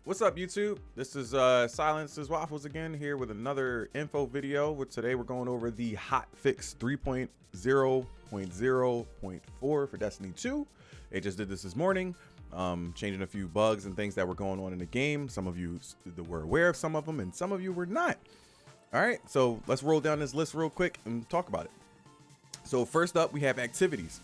What's up, YouTube? This is Silence's Waffles again, here with another info video. Today we're going over the Hotfix 3.0.0.4 for Destiny 2. They just did this morning, changing a few bugs and things that were going on in the game. Some of you were aware of some of them, and some of you were not. All right, so let's roll down this list real quick and talk about it. So first up, we have activities.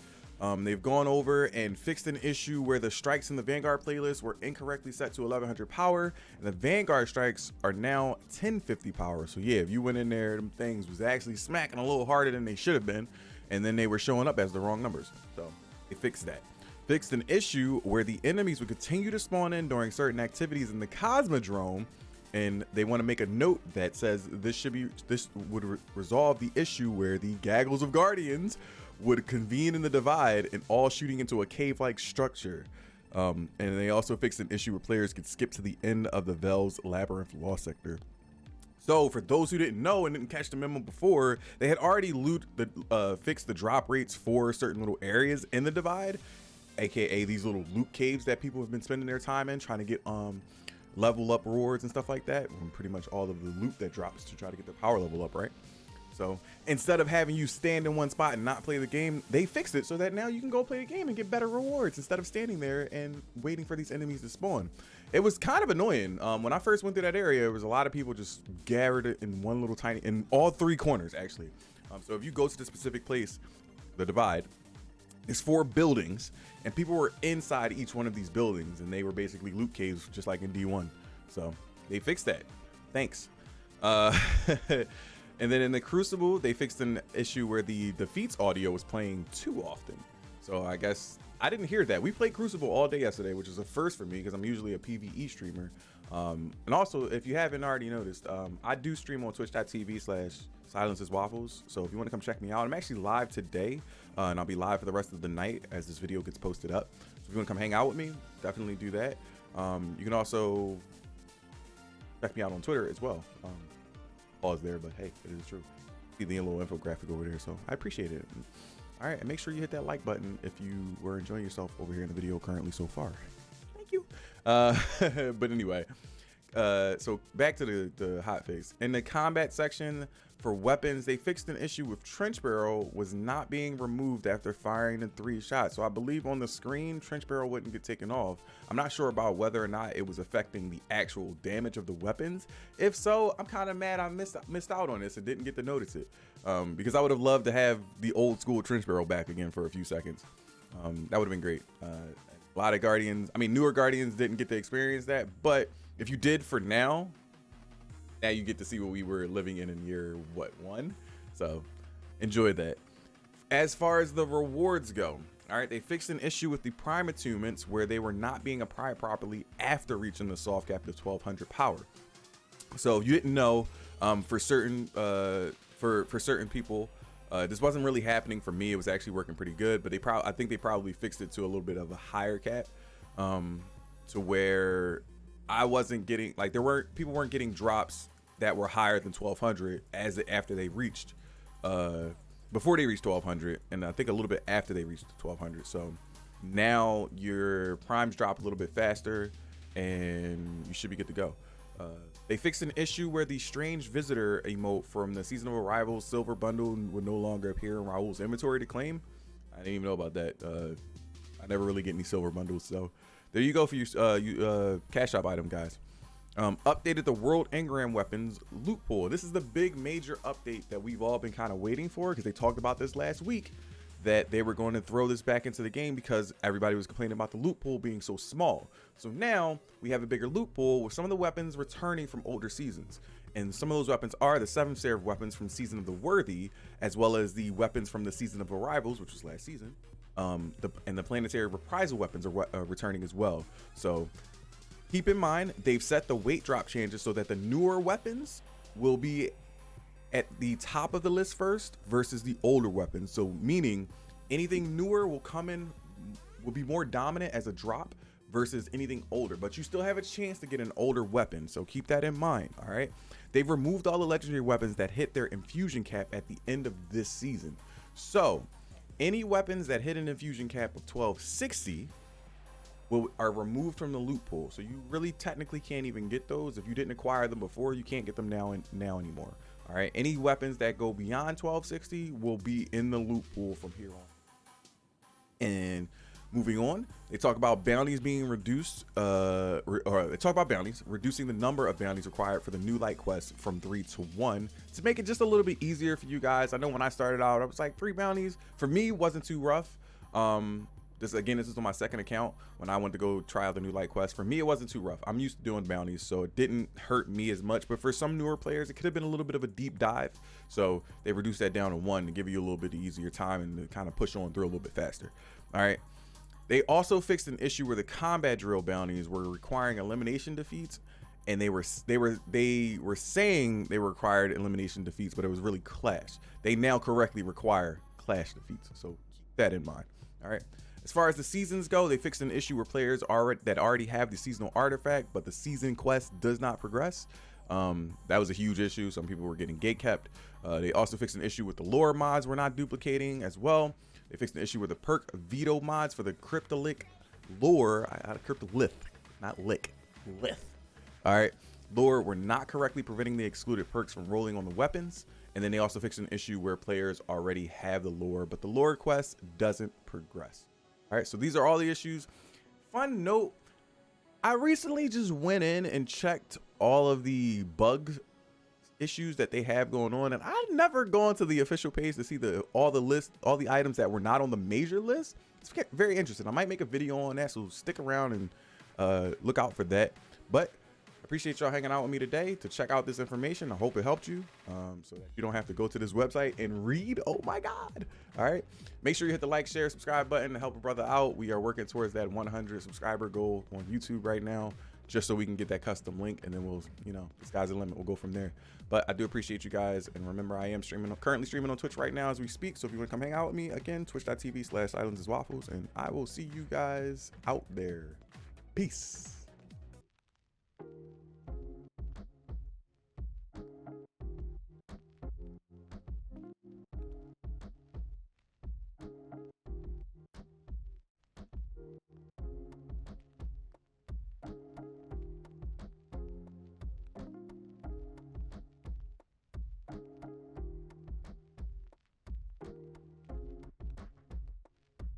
They've gone over and fixed an issue where the strikes in the Vanguard playlist were incorrectly set to 1100 power, and the Vanguard strikes are now 1050 power. So yeah, if you went in there, them things was actually smacking a little harder than they should have been, and then they were showing up as the wrong numbers. So they fixed that. Fixed an issue where the enemies would continue to spawn in during certain activities in the Cosmodrome, and they want to make a note that says this would resolve the issue where the gaggles of guardians would convene in the divide and all shooting into a cave-like structure. And they also fixed an issue where players could skip to the end of the Vel's Labyrinth Law Sector. So for those who didn't know and didn't catch the memo before, they had already fixed the drop rates for certain little areas in the divide, aka these little loot caves that people have been spending their time in trying to get level up rewards and stuff like that, and pretty much all of the loot that drops to try to get their power level up, right? So instead of having you stand in one spot and not play the game, they fixed it so that now you can go play the game and get better rewards instead of standing there and waiting for these enemies to spawn. It was kind of annoying. When I first went through that area, there was a lot of people just gathered in one little tiny, in all three corners actually. So if you go to the specific place, the divide, it's 4 buildings, and people were inside each one of these buildings, and they were basically loot caves just like in D1. So they fixed that. Thanks. And then in the Crucible, they fixed an issue where the defeats audio was playing too often. So I guess I didn't hear that. We played Crucible all day yesterday, which is a first for me because I'm usually a PvE streamer. And also, if you haven't already noticed, I do stream on twitch.tv/Silence's Waffles. So if you want to come check me out, I'm actually live today, and I'll be live for the rest of the night as this video gets posted up. So if you want to come hang out with me, definitely do that. You can also check me out on Twitter as well. Pause there, but hey, it is true. See the little infographic over there, so I appreciate it. All right, and make sure you hit that like button if you were enjoying yourself over here in the video currently so far. Thank you. But anyway, so back to the hotfix. In the combat section for weapons, they fixed an issue with Trench Barrel was not being removed after firing in 3 shots. So I believe on the screen, Trench Barrel wouldn't get taken off. I'm not sure about whether or not it was affecting the actual damage of the weapons. If so, I'm kind of mad I missed out on this and didn't get to notice it, because I would have loved to have the old school Trench Barrel back again for a few seconds. That would have been great. A lot of Guardians, I mean, newer Guardians didn't get to experience that, but if you did for now you get to see what we were living in year, what, 1? So enjoy that. As far as the rewards go, all right, they fixed an issue with the Prime attunements where they were not being applied properly after reaching the soft cap of 1200 power. So if you didn't know, for certain people, this wasn't really happening for me. It was actually working pretty good, but I think they probably fixed it to a little bit of a higher cap, to where I wasn't getting, like, people weren't getting drops that were higher than 1200 after they reached, before they reached 1200, and I think a little bit after they reached 1200. So now your primes drop a little bit faster, and you should be good to go. They fixed an issue where the Strange Visitor emote from the Season of Arrival's Silver Bundle would no longer appear in Raul's inventory to claim. I didn't even know about that. I never really get any Silver Bundles, so there you go for you cash shop item, guys. Updated the World Engram weapons loot pool. This is the big major update that we've all been kind of waiting for, because they talked about this last week, that they were going to throw this back into the game because everybody was complaining about the loot pool being so small. So now we have a bigger loot pool with some of the weapons returning from older seasons. And some of those weapons are the 7 Seraph weapons from Season of the Worthy, as well as the weapons from the Season of Arrivals, which was last season. And the Planetary Reprisal weapons are returning as well. So keep in mind, they've set the weight drop changes so that the newer weapons will be at the top of the list first versus the older weapons. So meaning anything newer will be more dominant as a drop versus anything older, but you still have a chance to get an older weapon. So keep that in mind. All right. They've removed all the legendary weapons that hit their infusion cap at the end of this season. So any weapons that hit an infusion cap of 1260 are removed from the loot pool. So you really technically can't even get those. If you didn't acquire them before, you can't get them now anymore. All right, any weapons that go beyond 1260 will be in the loot pool from here on. And moving on, they talk about bounties being reduced, or they talk about bounties, reducing the number of bounties required for the new light quest from 3 to 1 to make it just a little bit easier for you guys. I know when I started out, I was like 3 bounties. For me, wasn't too rough. This is on my second account when I went to go try out the new light quest. For me, it wasn't too rough. I'm used to doing bounties, so it didn't hurt me as much. But for some newer players, it could have been a little bit of a deep dive. So they reduced that down to 1 to give you a little bit easier time and to kind of push on through a little bit faster. All right. They also fixed an issue where the combat drill bounties were requiring elimination defeats, and they were saying they required elimination defeats, but it was really clash. They now correctly require clash defeats, so keep that in mind. All right. As far as the seasons go, they fixed an issue where players already have the seasonal artifact, but the season quest does not progress. That was a huge issue. Some people were getting gatekept. They also fixed an issue with the lore mods were not duplicating as well. They fixed an issue with the perk veto mods for the cryptolith lore. Cryptolith, not lick, lith. All right, lore were not correctly preventing the excluded perks from rolling on the weapons. And then they also fixed an issue where players already have the lore, but the lore quest doesn't progress. All right, so these are all the issues. Fun note, I recently just went in and checked all of the bug issues that they have going on, and I've never gone to the official page to see all the items that were not on the major list. It's very interesting. I might make a video on that, so stick around and look out for that. But appreciate y'all hanging out with me today to check out this information. I hope it helped you, so that you don't have to go to this website and read. Oh my God. All right. Make sure you hit the like, share, subscribe button to help a brother out. We are working towards that 100 subscriber goal on YouTube right now, just so we can get that custom link, and then we'll, the sky's the limit. We'll go from there. But I do appreciate you guys. And remember, I am currently streaming on Twitch right now as we speak. So if you want to come hang out with me, again, twitch.tv/islandsiswaffles, and I will see you guys out there. Peace.